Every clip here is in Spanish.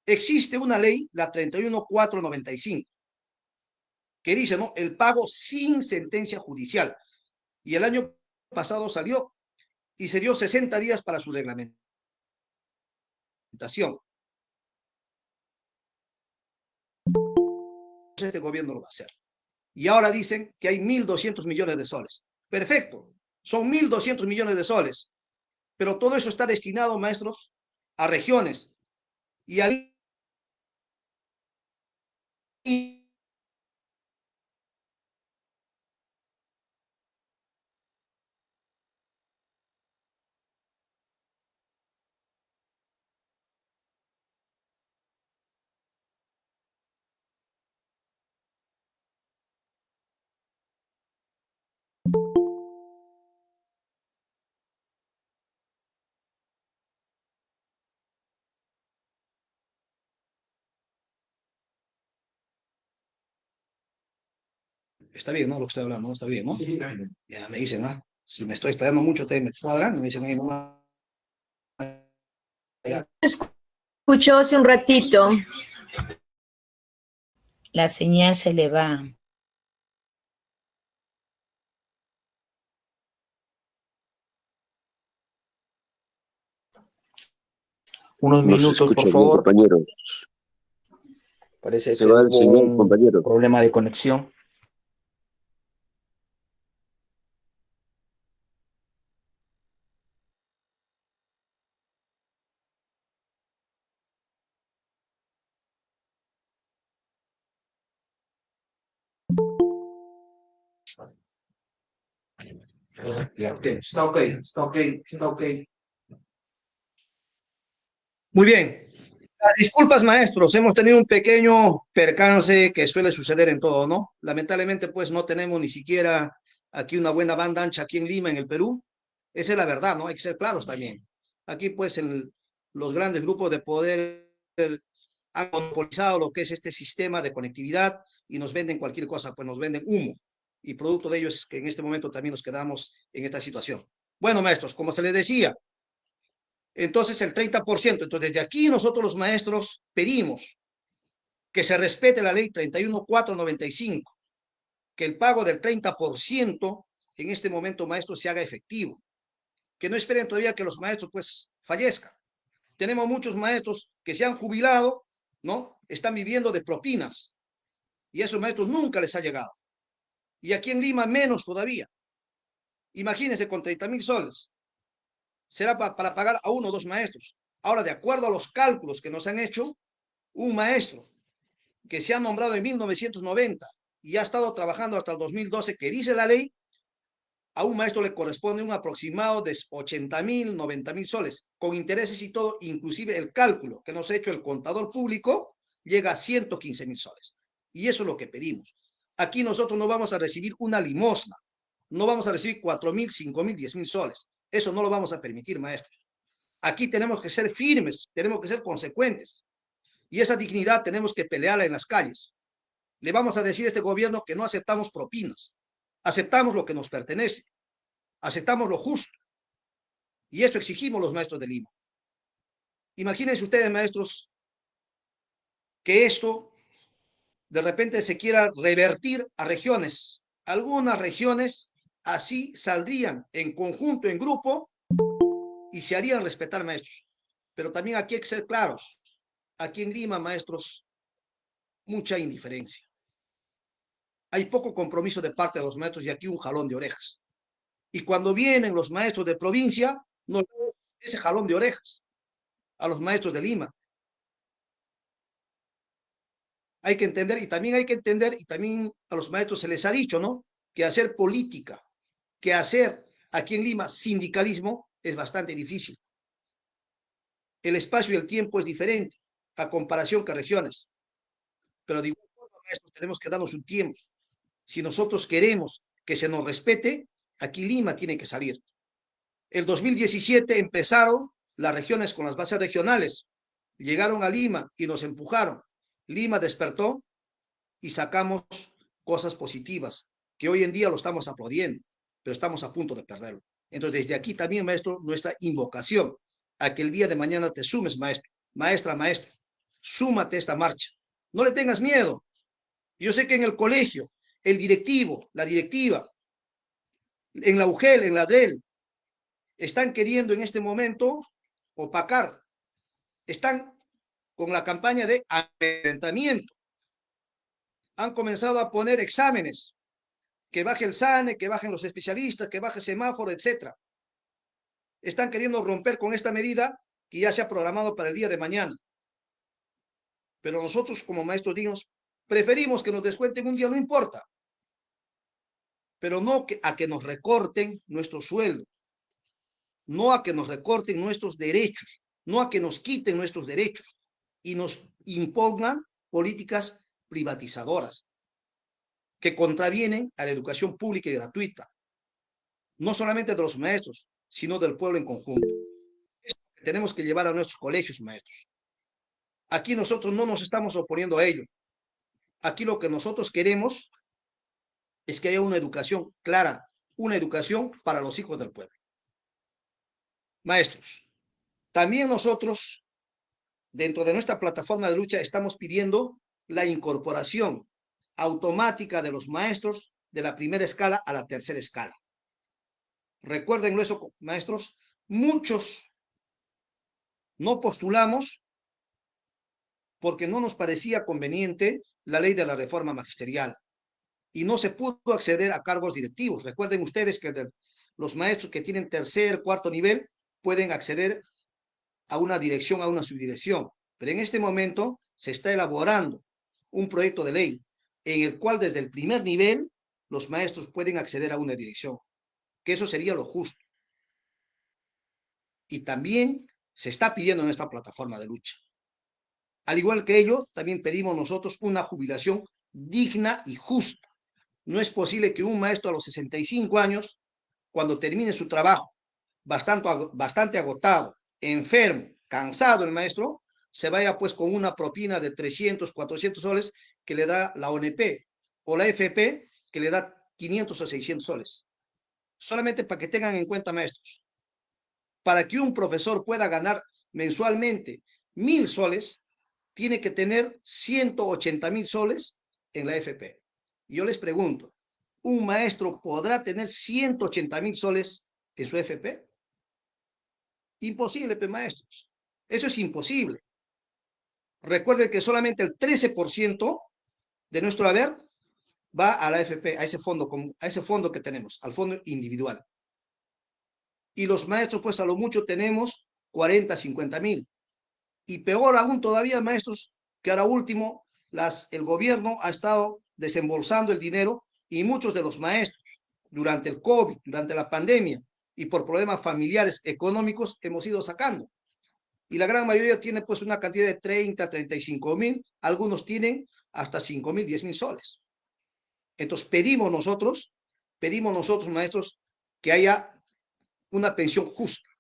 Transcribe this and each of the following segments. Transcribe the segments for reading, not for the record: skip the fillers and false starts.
existe una ley, la 31495, que dice, ¿no? El pago sin sentencia judicial. Y el año pasado salió y se dio 60 días para su reglamentación. Este gobierno lo va a hacer. Y ahora dicen que hay 1.200 millones de soles. Perfecto, son 1.200 millones de soles, pero todo eso está destinado, maestros, a regiones. Y ahí está bien, ¿no? Lo que estoy hablando, ¿no? Está bien, ¿no? Sí, ya me dicen, ah, si me estoy esperando mucho, te me cuadran, me dicen, ahí, mamá. Escuchó hace un ratito. La señal se le va. Unos No se minutos, por escucha bien, favor. compañeros. Parece Se que va el hubo señal, un compañero. problema de conexión. Está ok, está ok, está ok. Muy bien. Disculpas, maestros, hemos tenido un pequeño percance que suele suceder en todo, ¿no? Lamentablemente, pues no tenemos ni siquiera aquí una buena banda ancha aquí en Lima, en el Perú. Esa es la verdad, ¿no? Hay que ser claros también. Aquí, pues, los grandes grupos de poder han monopolizado lo que es este sistema de conectividad y nos venden cualquier cosa, pues nos venden humo. Y producto de ello es que en este momento también nos quedamos en esta situación. Bueno, maestros, como se les decía, entonces el 30%. Entonces, desde aquí nosotros los maestros pedimos que se respete la ley 31495, que el pago del 30% en este momento, maestros, se haga efectivo, que no esperen todavía que los maestros pues fallezcan. Tenemos muchos maestros que se han jubilado, ¿no? Están viviendo de propinas y a esos maestros nunca les ha llegado. Y aquí en Lima menos todavía. Imagínense con 30.000 soles. Será para pagar a uno o dos maestros. Ahora, de acuerdo a los cálculos que nos han hecho, un maestro que se ha nombrado en 1990 y ha estado trabajando hasta el 2012, que dice la ley, a un maestro le corresponde un aproximado de 80.000, 90.000 soles, con intereses y todo, inclusive el cálculo que nos ha hecho el contador público llega a 115.000 soles. Y eso es lo que pedimos. Aquí nosotros no vamos a recibir una limosna, no vamos a recibir 4.000, 5.000, 10.000 soles. Eso no lo vamos a permitir, maestros. Aquí tenemos que ser firmes, tenemos que ser consecuentes. Y esa dignidad tenemos que pelearla en las calles. Le vamos a decir a este gobierno que no aceptamos propinas, aceptamos lo que nos pertenece, aceptamos lo justo. Y eso exigimos los maestros de Lima. Imagínense ustedes, maestros, que esto de repente se quiera revertir a regiones. Algunas regiones así saldrían en conjunto, en grupo, y se harían respetar, maestros. Pero también aquí hay que ser claros. Aquí en Lima, maestros, mucha indiferencia. Hay poco compromiso de parte de los maestros y aquí un jalón de orejas. Y cuando vienen los maestros de provincia, no ese jalón de orejas a los maestros de Lima. Hay que entender, y también hay que entender, y también a los maestros se les ha dicho, ¿no? Que hacer política, que hacer aquí en Lima sindicalismo es bastante difícil. El espacio y el tiempo es diferente a comparación que regiones. Pero de igual forma, maestros, tenemos que darnos un tiempo. Si nosotros queremos que se nos respete, aquí Lima tiene que salir. El 2017 empezaron las regiones con las bases regionales, llegaron a Lima y nos empujaron. Lima despertó y sacamos cosas positivas, que hoy en día lo estamos aplaudiendo, pero estamos a punto de perderlo. Entonces, desde aquí también, maestro, nuestra invocación a que el día de mañana te sumes, maestro, maestra, maestro. súmate a esta marcha. No le tengas miedo. Yo sé que en el colegio, el directivo, la directiva, en la UGEL, en la DREL, están queriendo en este momento opacar. Están con la campaña de amedrentamiento. Han comenzado a poner exámenes, que baje el SANE, que bajen los especialistas, que baje semáforo, etc. Están queriendo romper con esta medida que ya se ha programado para el día de mañana. Pero nosotros como maestros dignos preferimos que nos descuenten un día, no importa, pero no a que nos recorten nuestro sueldo, no a que nos recorten nuestros derechos, no a que nos quiten nuestros derechos y nos impongan políticas privatizadoras que contravienen a la educación pública y gratuita, no solamente de los maestros, sino del pueblo en conjunto. Esto tenemos que llevar a nuestros colegios, maestros. Aquí nosotros no nos estamos oponiendo a ello. Aquí lo que nosotros queremos es que haya una educación clara, una educación para los hijos del pueblo. Maestros, también nosotros, dentro de nuestra plataforma de lucha, estamos pidiendo la incorporación automática de los maestros de la primera escala a la tercera escala. Recuerden eso, maestros, muchos no postulamos porque no nos parecía conveniente la ley de la reforma magisterial y no se pudo acceder a cargos directivos. Recuerden ustedes que los maestros que tienen tercer, cuarto nivel pueden acceder a una dirección, a una subdirección. Pero en este momento se está elaborando un proyecto de ley en el cual desde el primer nivel los maestros pueden acceder a una dirección, que eso sería lo justo. Y también se está pidiendo en esta plataforma de lucha. Al igual que ello, también pedimos nosotros una jubilación digna y justa. No es posible que un maestro a los 65 años, cuando termine su trabajo, bastante agotado, enfermo, cansado el maestro, se vaya pues con una propina de 300, 400 soles que le da la ONP o la FP que le da 500 o 600 soles. Solamente para que tengan en cuenta, maestros, para que un profesor pueda ganar mensualmente 1.000 soles, tiene que tener 180.000 soles en la FP. Yo les pregunto, ¿un maestro podrá tener 180.000 soles en su FP? Imposible, maestros. Eso es imposible. Recuerden que solamente el 13% de nuestro haber va a la FP, a ese fondo que tenemos, al fondo individual. Y los maestros, pues a lo mucho tenemos 40, 50.000. Y peor aún todavía, maestros, que ahora último, el gobierno ha estado desembolsando el dinero y muchos de los maestros, durante el COVID, durante la pandemia y por problemas familiares, económicos, hemos ido sacando. Y la gran mayoría tiene pues una cantidad de 30, 35.000, algunos tienen hasta 5.000, 10.000 soles. Entonces pedimos nosotros, maestros, que haya una pensión justa.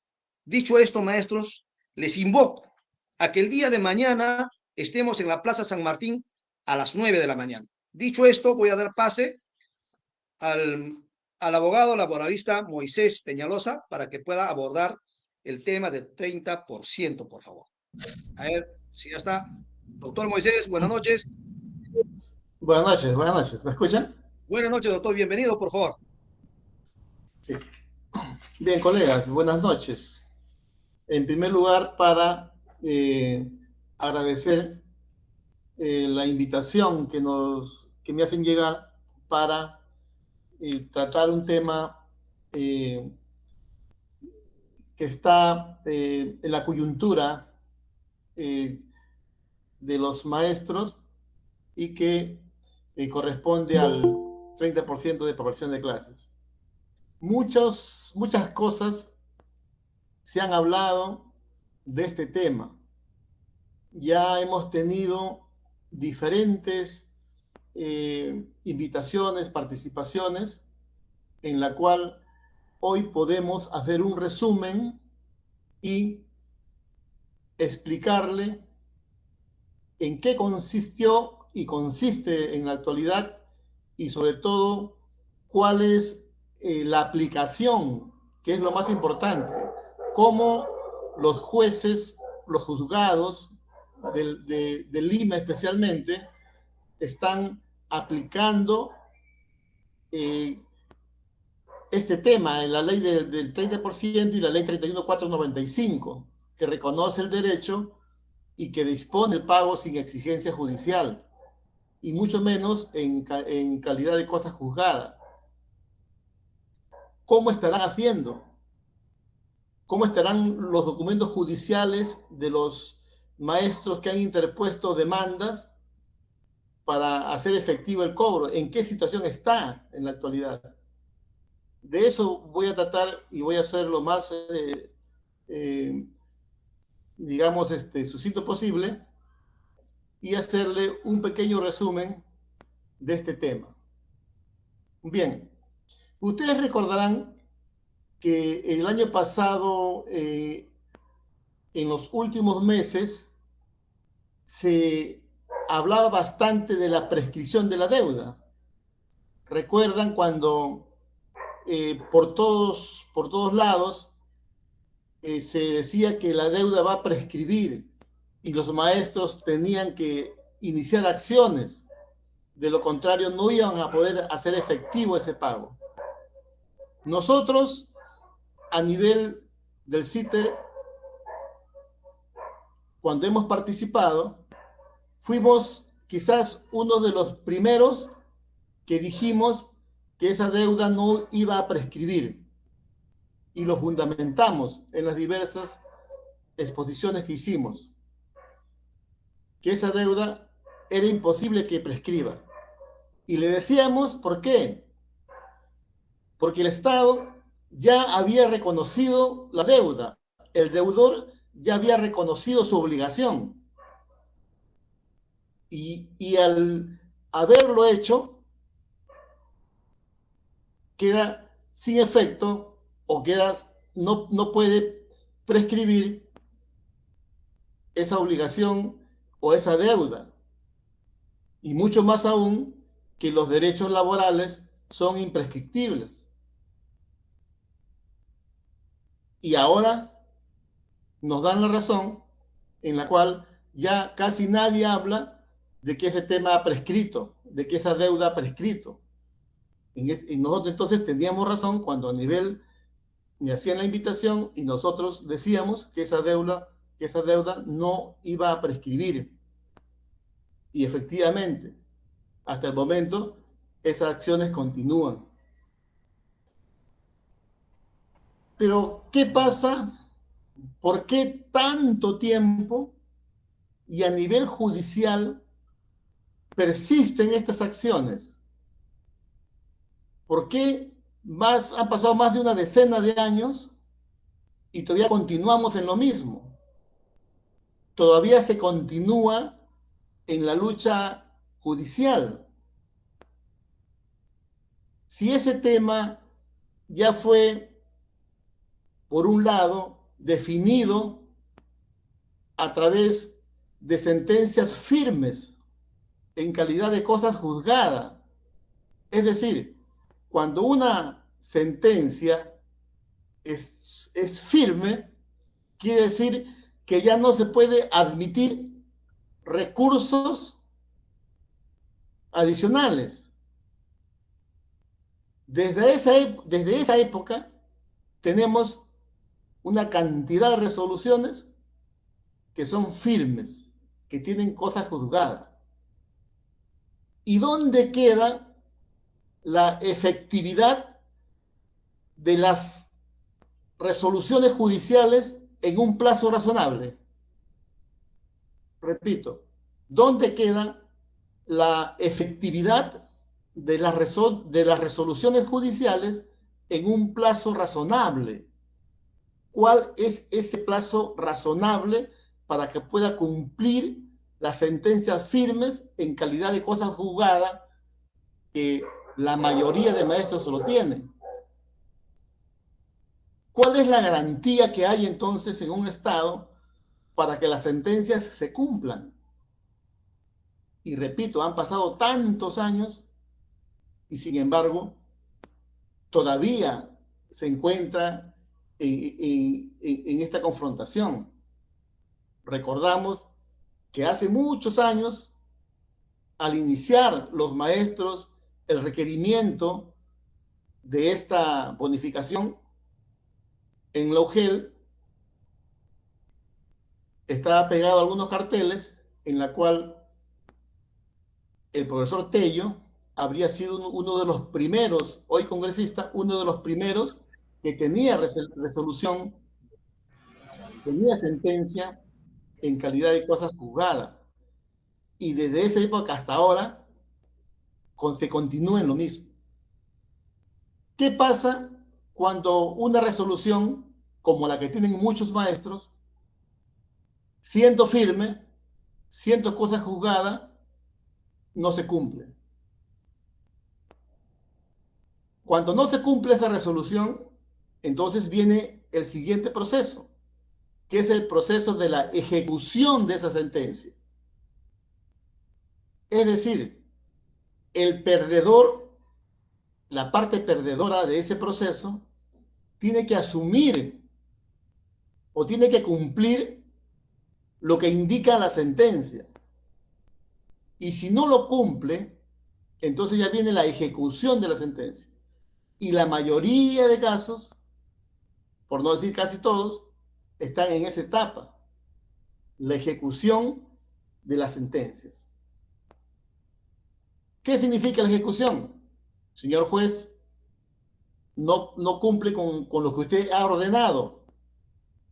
Dicho esto, maestros, les invoco a que el día de mañana estemos en la Plaza San Martín a las 9 de la mañana. Dicho esto, voy a dar pase al abogado laboralista Moisés Peñalosa para que pueda abordar el tema del 30%, por favor. A ver si ya está. Doctor Moisés, buenas noches. Buenas noches. ¿Me escuchan? Buenas noches, doctor. Bienvenido, por favor. Sí. Bien, colegas, buenas noches. En primer lugar, para agradecer la invitación que me hacen llegar para tratar un tema que está en la coyuntura de los maestros y que corresponde al 30% de población de clases. Muchas cosas se han hablado de este tema. Ya hemos tenido diferentes invitaciones, participaciones, en la cual hoy podemos hacer un resumen y explicarle en qué consistió y consiste en la actualidad y sobre todo cuál es la aplicación, que es lo más importante, cómo los jueces, los juzgados de Lima especialmente están aplicando este tema en la ley del 30% y la ley 31495, que reconoce el derecho y que dispone el pago sin exigencia judicial, y mucho menos en calidad de cosa juzgada. ¿Cómo estarán haciendo? ¿Cómo estarán los documentos judiciales de los maestros que han interpuesto demandas para hacer efectivo el cobro? ¿En qué situación está en la actualidad? De eso voy a tratar y voy a hacer lo más, digamos, sucinto posible y hacerle un pequeño resumen de este tema. Bien, ustedes recordarán que el año pasado, en los últimos meses, se hablaba bastante de la prescripción de la deuda. ¿Recuerdan cuando por todos lados se decía que la deuda va a prescribir y los maestros tenían que iniciar acciones? De lo contrario, no iban a poder hacer efectivo ese pago. Nosotros, a nivel del CITER, cuando hemos participado, fuimos quizás uno de los primeros que dijimos que esa deuda no iba a prescribir, y lo fundamentamos en las diversas exposiciones que hicimos, que esa deuda era imposible que prescriba. Y le decíamos, ¿por qué? Porque el Estado ya había reconocido la deuda, el deudor ya había reconocido su obligación. Y al haberlo hecho, queda sin efecto o no puede prescribir esa obligación o esa deuda. Y mucho más aún que los derechos laborales son imprescriptibles. Y ahora nos dan la razón en la cual ya casi nadie habla de que ese tema ha prescrito, de que esa deuda ha prescrito. Y nosotros entonces teníamos razón cuando a nivel me hacían la invitación y nosotros decíamos que esa deuda no iba a prescribir. Y efectivamente, hasta el momento, esas acciones continúan. Pero, ¿qué pasa? ¿Por qué tanto tiempo y a nivel judicial persisten estas acciones? ¿Por qué han pasado más de una decena de años y todavía continuamos en lo mismo? Todavía se continúa en la lucha judicial. Si ese tema ya fue, por un lado, definido a través de sentencias firmes en calidad de cosa juzgada, es decir, cuando una sentencia es firme, quiere decir que ya no se puede admitir recursos adicionales. Desde esa época tenemos una cantidad de resoluciones que son firmes, que tienen cosa juzgada. ¿Y dónde queda la efectividad de las resoluciones judiciales en un plazo razonable? Repito, ¿dónde queda la efectividad de las resoluciones judiciales en un plazo razonable? ¿Cuál es ese plazo razonable para que pueda cumplir las sentencias firmes en calidad de cosa juzgada, que la mayoría de maestros lo tienen? ¿Cuál es la garantía que hay entonces en un Estado para que las sentencias se cumplan? Y repito, han pasado tantos años y sin embargo todavía se encuentra en esta confrontación. Recordamos que hace muchos años, al iniciar los maestros el requerimiento de esta bonificación, en la UGEL estaba pegado algunos carteles en la cual el profesor Tello habría sido uno de los primeros, hoy congresista, uno de los primeros que tenía resolución, tenía sentencia en calidad de cosa juzgada. Y desde esa época hasta ahora se continúa en lo mismo. ¿Qué pasa cuando una resolución, como la que tienen muchos maestros, siendo firme, siendo cosa juzgada, no se cumple? Cuando no se cumple esa resolución, entonces viene el siguiente proceso, que es el proceso de la ejecución de esa sentencia. Es decir, el perdedor, la parte perdedora de ese proceso, tiene que asumir o tiene que cumplir lo que indica la sentencia. Y si no lo cumple, entonces ya viene la ejecución de la sentencia. Y la mayoría de casos, por no decir casi todos, están en esa etapa, la ejecución de las sentencias. ¿Qué significa la ejecución? Señor juez, no cumple con lo que usted ha ordenado.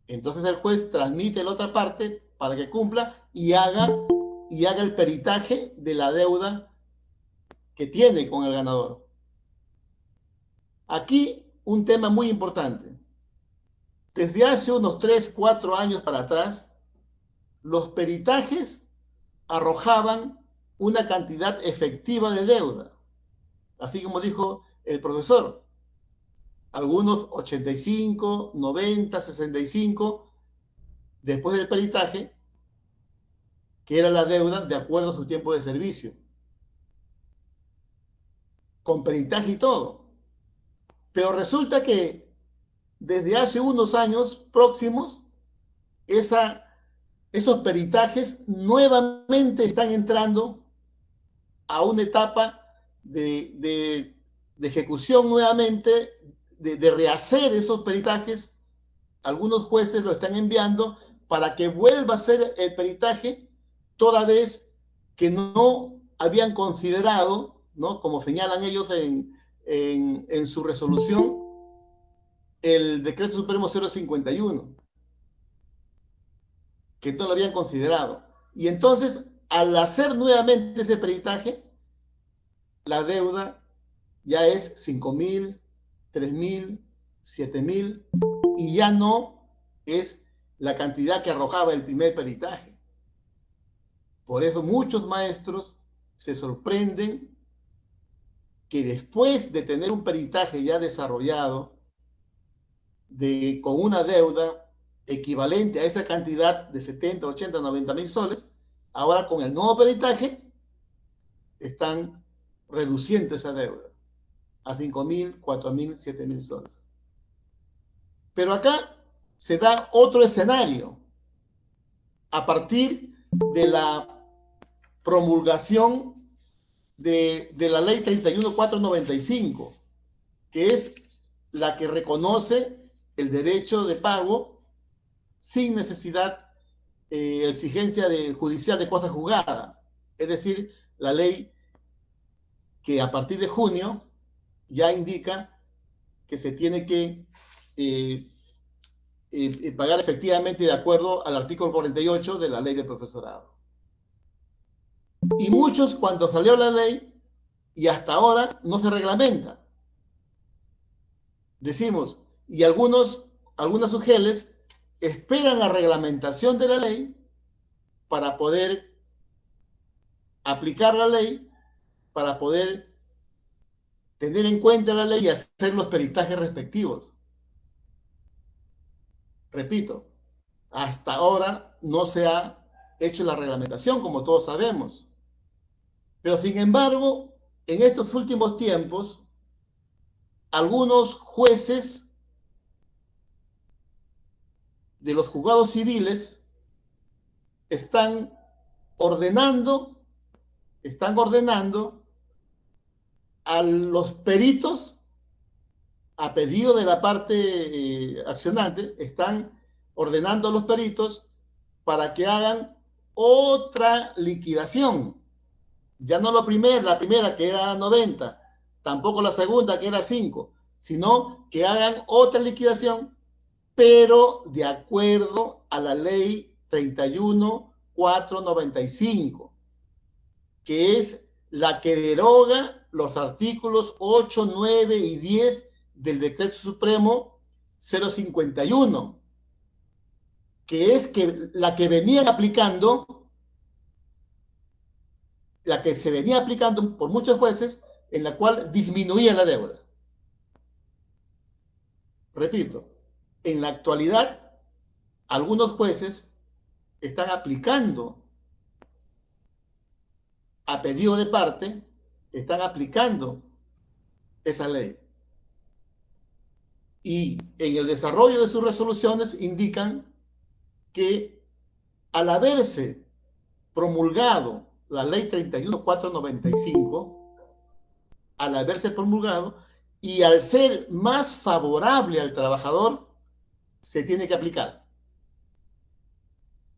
Entonces el juez transmite la otra parte para que cumpla y haga el peritaje de la deuda que tiene con el ganador. Aquí un tema muy importante. Desde hace unos 3, 4 años para atrás, los peritajes arrojaban una cantidad efectiva de deuda. Así como dijo el profesor, algunos 85, 90, 65, después del peritaje, que era la deuda de acuerdo a su tiempo de servicio. Con peritaje y todo. Pero resulta que desde hace unos años próximos, esos peritajes nuevamente están entrando a una etapa de ejecución nuevamente, de rehacer esos peritajes. Algunos jueces lo están enviando para que vuelva a ser el peritaje, toda vez que no habían considerado, ¿no?, como señalan ellos en su resolución, el decreto supremo 051, que no lo habían considerado. Y entonces, al hacer nuevamente ese peritaje, la deuda ya es 5.000, 3.000, 7.000, y ya no es la cantidad que arrojaba el primer peritaje. Por eso muchos maestros se sorprenden que después de tener un peritaje ya desarrollado, con una deuda equivalente a esa cantidad de 70, 80, 90.000 soles, ahora con el nuevo peritaje están reduciendo esa deuda a 5.000, 4.000, 7.000 soles. Pero acá se da otro escenario. A partir de la promulgación de la ley 31.495, que es la que reconoce el derecho de pago sin necesidad, exigencia judicial de cosa juzgada. Es decir, la ley que a partir de junio ya indica que se tiene que pagar efectivamente de acuerdo al artículo 48 de la ley del profesorado. Y muchos, cuando salió la ley y hasta ahora no se reglamenta, decimos, y algunas UGELes esperan la reglamentación de la ley para poder aplicar la ley, para poder tener en cuenta la ley y hacer los peritajes respectivos. Repito, hasta ahora no se ha hecho la reglamentación, como todos sabemos. Pero sin embargo, en estos últimos tiempos, algunos jueces de los juzgados civiles están están ordenando a los peritos, a pedido de la parte accionante, están ordenando a los peritos para que hagan otra liquidación. Ya no la primera que era 90, tampoco la segunda que era 5, sino que hagan otra liquidación, pero de acuerdo a la ley 31.495, que es la que deroga los artículos 8, 9 y 10 del Decreto Supremo 051, que es la que venían aplicando, la que se venía aplicando por muchos jueces, en la cual disminuía la deuda. Repito, en la actualidad, algunos jueces están aplicando a pedido de parte, están aplicando esa ley. Y en el desarrollo de sus resoluciones indican que al haberse promulgado la ley 31.495, al haberse promulgado y al ser más favorable al trabajador, se tiene que aplicar.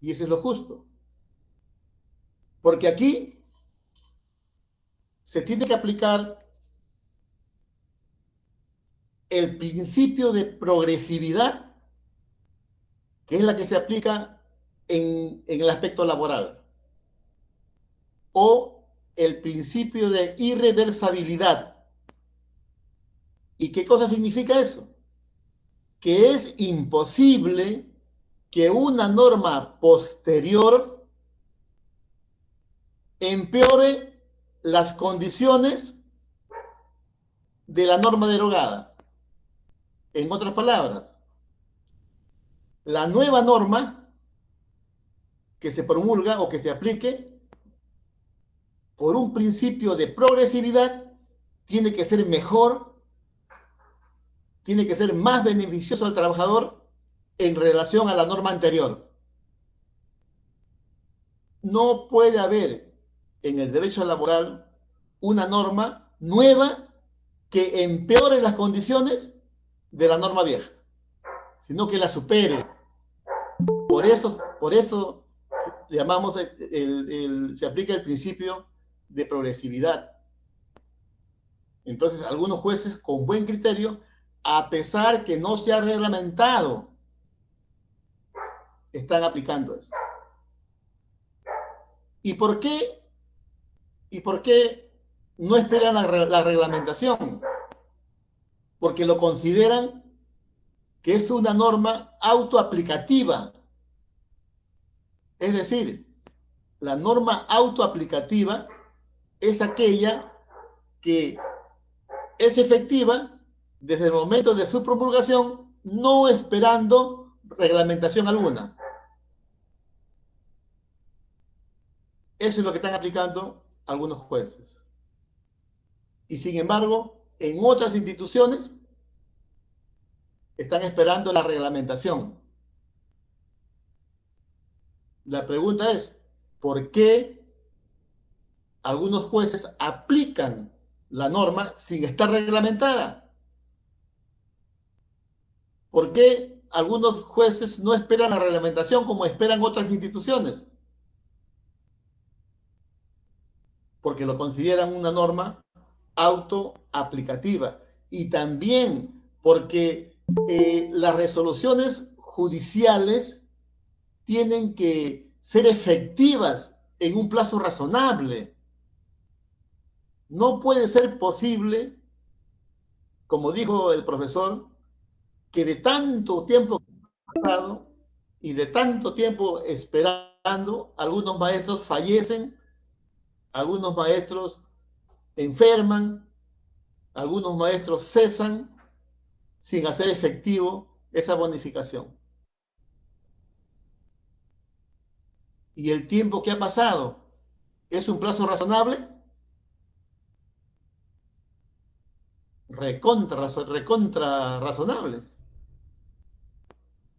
Y eso es lo justo. Porque aquí se tiene que aplicar el principio de progresividad, que es la que se aplica en el aspecto laboral, o el principio de irreversibilidad. ¿Y qué cosa significa eso? Que es imposible que una norma posterior empeore las condiciones de la norma derogada. En otras palabras, la nueva norma que se promulga o que se aplique por un principio de progresividad tiene que ser mejor, tiene que ser más beneficioso al trabajador en relación a la norma anterior. No puede haber en el derecho laboral una norma nueva que empeore las condiciones de la norma vieja, sino que la supere. Por eso llamamos se aplica el principio de progresividad. Entonces, algunos jueces con buen criterio, a pesar que no se ha reglamentado, están aplicando eso. ¿Y por qué no esperan la reglamentación? Porque lo consideran que es una norma autoaplicativa. Es decir, la norma autoaplicativa es aquella que es efectiva desde el momento de su promulgación, no esperando reglamentación alguna. Eso es lo que están aplicando algunos jueces. Y sin embargo, en otras instituciones están esperando la reglamentación. La pregunta es, ¿por qué algunos jueces aplican la norma sin estar reglamentada? ¿Por qué algunos jueces no esperan la reglamentación como esperan otras instituciones? Porque lo consideran una norma autoaplicativa. Y también porque las resoluciones judiciales tienen que ser efectivas en un plazo razonable. No puede ser posible, como dijo el profesor, que de tanto tiempo pasado y de tanto tiempo esperando, algunos maestros fallecen, algunos maestros enferman, algunos maestros cesan sin hacer efectivo esa bonificación. ¿Y el tiempo que ha pasado es un plazo razonable? Recontra razonable.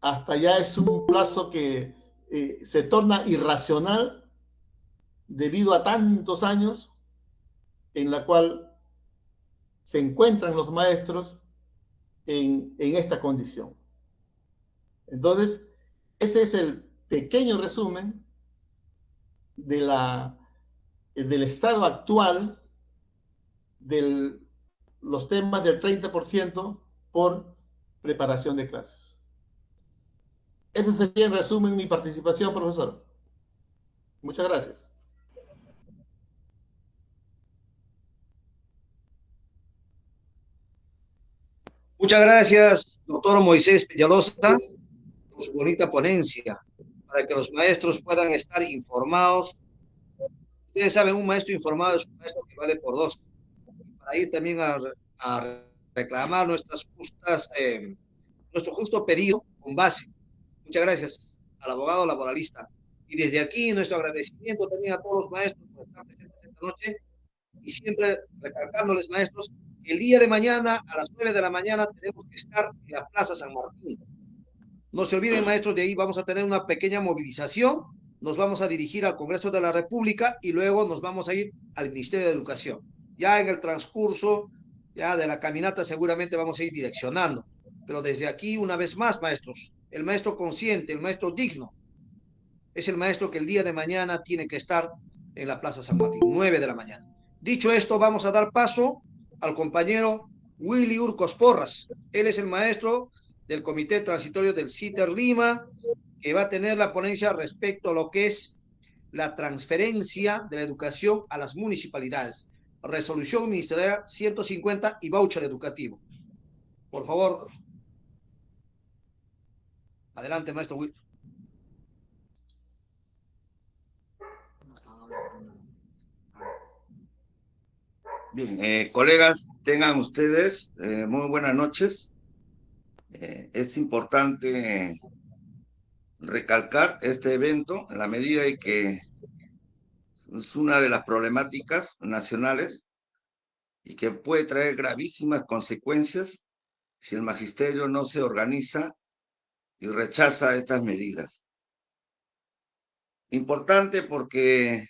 Hasta ya es un plazo que se torna irracional debido a tantos años en la cual se encuentran los maestros en esta condición. Entonces, ese es el pequeño resumen del estado actual de los temas del 30% por preparación de clases. Ese sería en resumen mi participación, profesor. Muchas gracias. Muchas gracias, doctor Moisés Peñalosa, por su bonita ponencia, para que los maestros puedan estar informados. Ustedes saben, un maestro informado es un maestro que vale por dos. Para ir también a reclamar nuestro justo pedido con base. Muchas gracias al abogado laboralista. Y desde aquí nuestro agradecimiento también a todos los maestros por estar presentes esta noche y siempre recalcándoles, maestros, que el día de mañana a las 9 de la mañana tenemos que estar en la Plaza San Martín. No se olviden, maestros, de ahí vamos a tener una pequeña movilización, nos vamos a dirigir al Congreso de la República y luego nos vamos a ir al Ministerio de Educación. Ya en el transcurso ya de la caminata seguramente vamos a ir direccionando, pero desde aquí una vez más, maestros, el maestro consciente, el maestro digno, es el maestro que el día de mañana tiene que estar en la Plaza San Martín, 9 de la mañana. Dicho esto, vamos a dar paso al compañero Willy Urcos Porras. Él es el maestro del Comité Transitorio del CITER Lima, que va a tener la ponencia respecto a lo que es la transferencia de la educación a las municipalidades. Resolución Ministerial 150 y voucher educativo. Por favor. Adelante, maestro Will. Bien, colegas, tengan ustedes muy buenas noches. Es importante recalcar este evento en la medida en que es una de las problemáticas nacionales y que puede traer gravísimas consecuencias si el magisterio no se organiza y rechaza estas medidas. Importante porque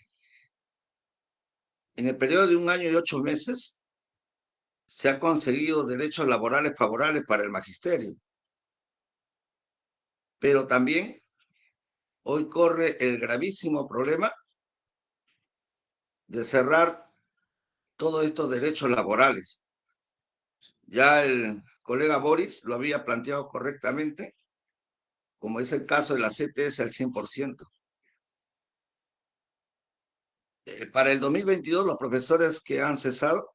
en el periodo de 1 año y 8 meses se han conseguido derechos laborales favorables para el magisterio. Pero también hoy corre el gravísimo problema de cerrar todos estos derechos laborales. Ya el colega Boris lo había planteado correctamente, como es el caso de la CTS al 100%. Para el 2022, los profesores que han cesado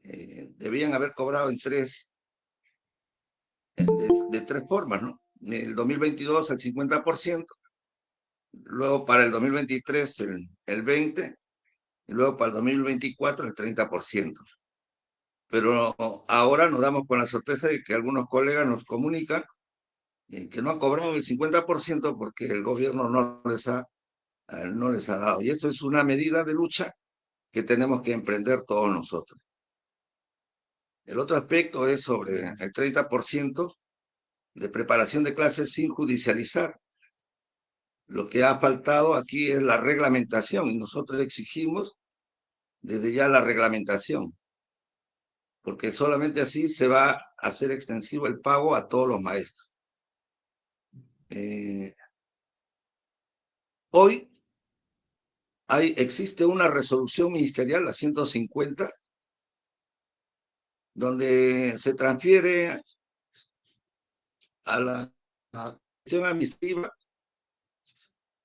debían haber cobrado de tres formas, ¿no? En el 2022 el 50%, luego para el 2023 el 20%, y luego para el 2024 el 30%. Pero ahora nos damos con la sorpresa de que algunos colegas nos comunican que no han cobrado el 50% porque el gobierno no les ha dado. Y esto es una medida de lucha que tenemos que emprender todos nosotros. El otro aspecto es sobre el 30% de preparación de clases sin judicializar. Lo que ha faltado aquí es la reglamentación y nosotros exigimos desde ya la reglamentación, porque solamente así se va a hacer extensivo el pago a todos los maestros. Hoy existe una resolución ministerial, la 150, donde se transfiere a la gestión administrativa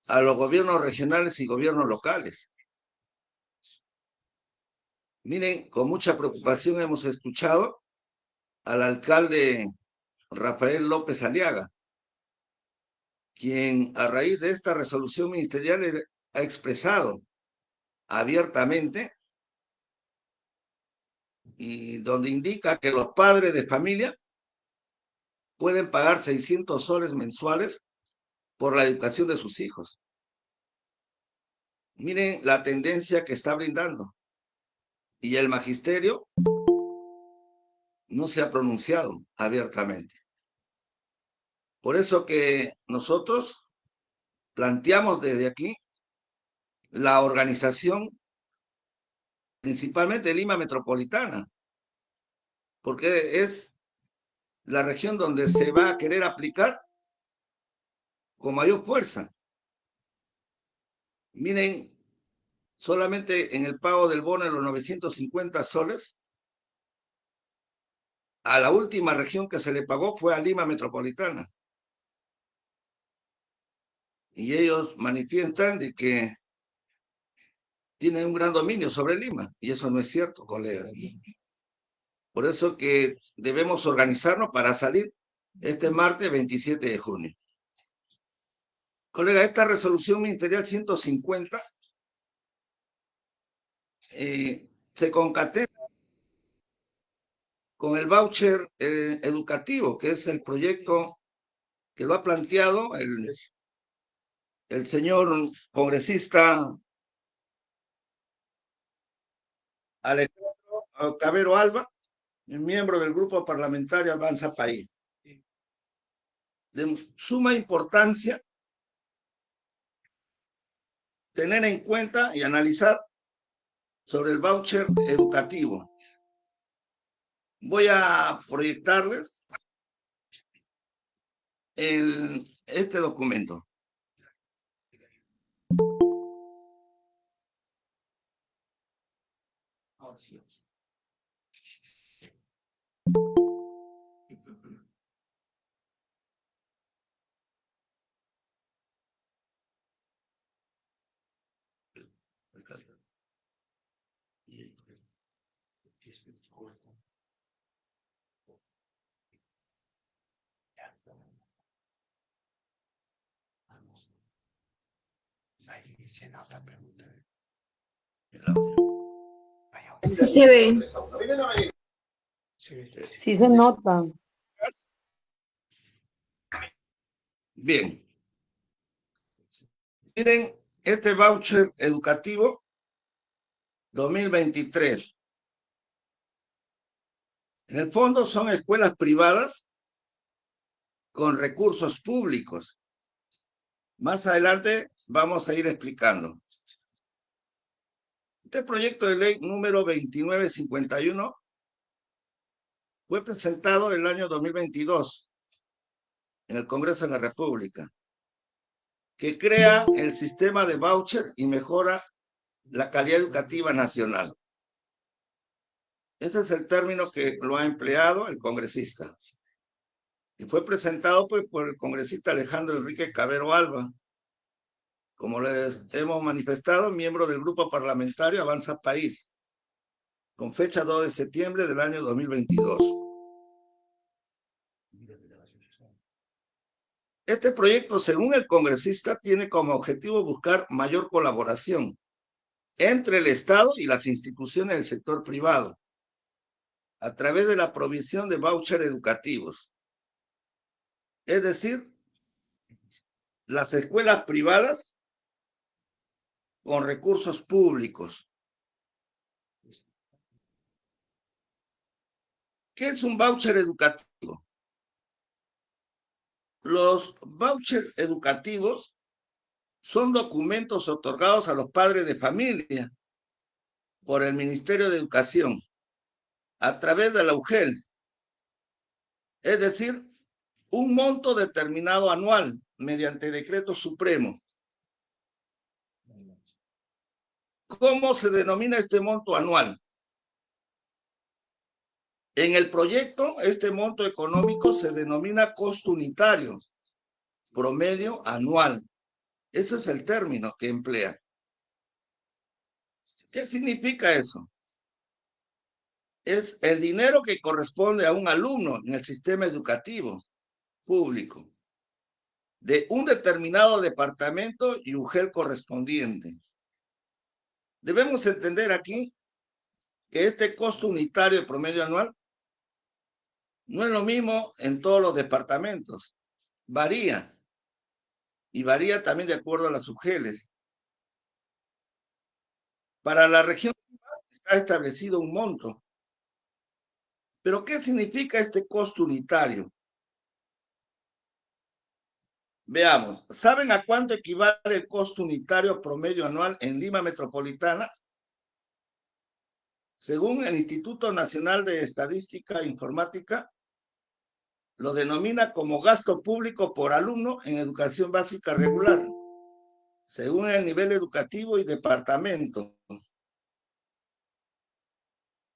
a los gobiernos regionales y gobiernos locales. Miren, con mucha preocupación hemos escuchado al alcalde Rafael López Aliaga, quien a raíz de esta resolución ministerial ha expresado abiertamente y donde indica que los padres de familia pueden pagar 600 soles mensuales por la educación de sus hijos. Miren la tendencia que está brindando. Y el magisterio no se ha pronunciado abiertamente. Por eso que nosotros planteamos desde aquí la organización principalmente de Lima Metropolitana, porque es la región donde se va a querer aplicar con mayor fuerza. Miren, solamente en el pago del bono de los 950 soles, a la última región que se le pagó fue a Lima Metropolitana. Y ellos manifiestan de que tienen un gran dominio sobre Lima, y eso no es cierto, colegas. Por eso que debemos organizarnos para salir este martes 27 de junio. Colega, esta resolución ministerial 150 se concatena con el voucher educativo, que es el proyecto que lo ha planteado el señor congresista Alejandro Cabero Alba, miembro del grupo parlamentario Avanza País. De suma importancia tener en cuenta y analizar sobre el voucher educativo. Voy a proyectarles este documento. Sí se ve. Sí se nota. Bien. Miren, este voucher educativo 2023. En el fondo son escuelas privadas con recursos públicos. Más adelante vamos a ir explicando. Este proyecto de ley número 2951 fue presentado en el año 2022 en el Congreso de la República, que crea el sistema de voucher y mejora la calidad educativa nacional. Ese es el término que lo ha empleado el congresista. Y fue presentado pues, por el congresista Alejandro Enrique Cabero Alba, como les hemos manifestado, miembro del grupo parlamentario Avanza País, con fecha 2 de septiembre del año 2022. Este proyecto, según el congresista, tiene como objetivo buscar mayor colaboración entre el Estado y las instituciones del sector privado, a través de la provisión de vouchers educativos. Es decir, las escuelas privadas con recursos públicos. ¿Qué es un voucher educativo? Los vouchers educativos son documentos otorgados a los padres de familia por el Ministerio de Educación a través de la UGEL. Es decir, un monto determinado anual mediante decreto supremo. ¿Cómo se denomina este monto anual? En el proyecto, este monto económico se denomina costo unitario, promedio anual. Ese es el término que emplea. ¿Qué significa eso? Es el dinero que corresponde a un alumno en el sistema educativo público de un determinado departamento y UGEL correspondiente. Debemos entender aquí que este costo unitario de promedio anual no es lo mismo en todos los departamentos. Varía. Y varía también de acuerdo a las UGELes. Para la región está establecido un monto. ¿Pero qué significa este costo unitario? Veamos, ¿saben a cuánto equivale el costo unitario promedio anual en Lima Metropolitana? Según el Instituto Nacional de Estadística e Informática, lo denomina como gasto público por alumno en educación básica regular, según el nivel educativo y departamento.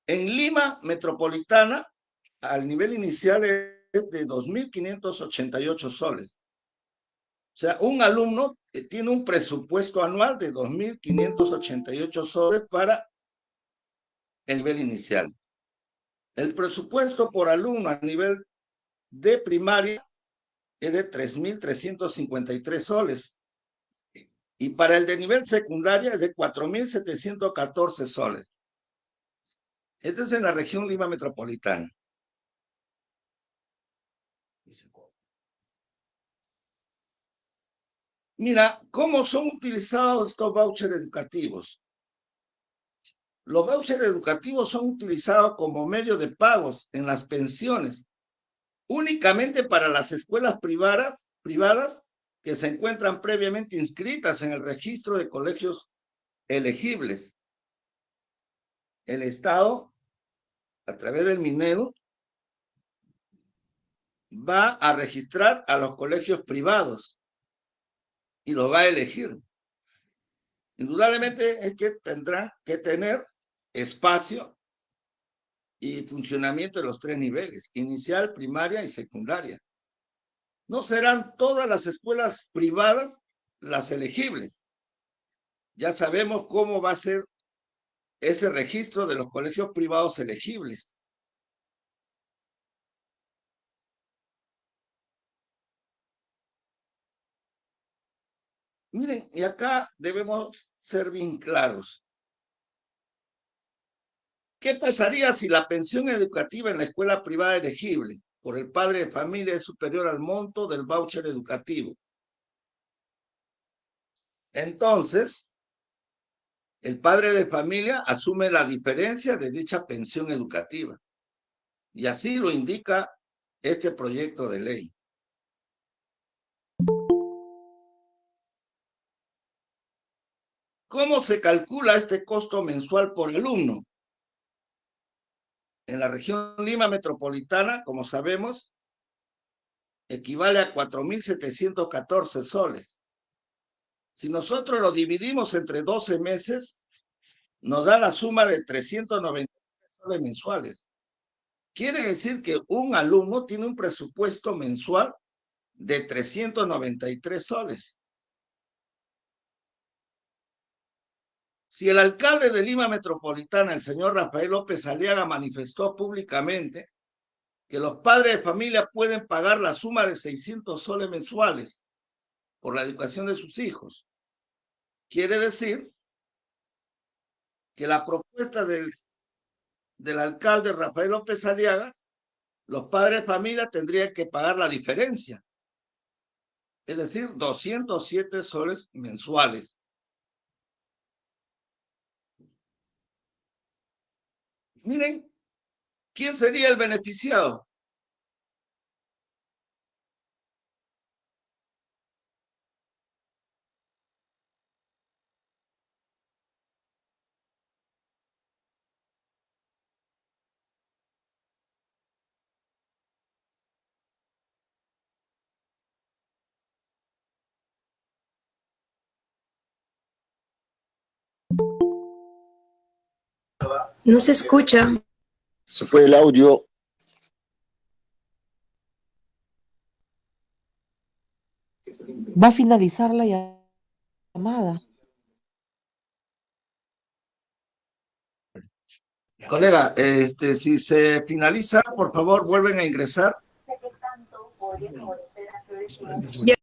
En Lima Metropolitana, al nivel inicial es de 2.588 soles. O sea, un alumno tiene un presupuesto anual de 2.588 soles para el nivel inicial. El presupuesto por alumno a nivel de primaria es de 3.353 soles. Y para el de nivel secundaria es de 4.714 soles. Este es en la región Lima Metropolitana. Mira, ¿cómo son utilizados estos vouchers educativos? Los vouchers educativos son utilizados como medio de pagos en las pensiones, únicamente para las escuelas privadas que se encuentran previamente inscritas en el registro de colegios elegibles. El Estado, a través del Minedu, va a registrar a los colegios privados y los va a elegir. Indudablemente es que tendrán que tener espacio y funcionamiento de los tres niveles, inicial, primaria y secundaria. No serán todas las escuelas privadas las elegibles. Ya sabemos cómo va a ser ese registro de los colegios privados elegibles. Miren, y acá debemos ser bien claros. ¿Qué pasaría si la pensión educativa en la escuela privada elegible por el padre de familia es superior al monto del voucher educativo? Entonces, el padre de familia asume la diferencia de dicha pensión educativa. Y así lo indica este proyecto de ley. ¿Cómo se calcula este costo mensual por alumno? En la región Lima Metropolitana, como sabemos, equivale a 4.714 soles. Si nosotros lo dividimos entre 12 meses, nos da la suma de 393 soles mensuales. Quiere decir que un alumno tiene un presupuesto mensual de 393 soles. Si el alcalde de Lima Metropolitana, el señor Rafael López Aliaga, manifestó públicamente que los padres de familia pueden pagar la suma de 600 soles mensuales por la educación de sus hijos, quiere decir que la propuesta del alcalde Rafael López Aliaga, los padres de familia tendrían que pagar la diferencia, es decir, 207 soles mensuales. Miren, ¿quién sería el beneficiado? No se escucha. Se fue el audio. Va a finalizar la llamada. Colega, si se finaliza, por favor, vuelven a ingresar. Ya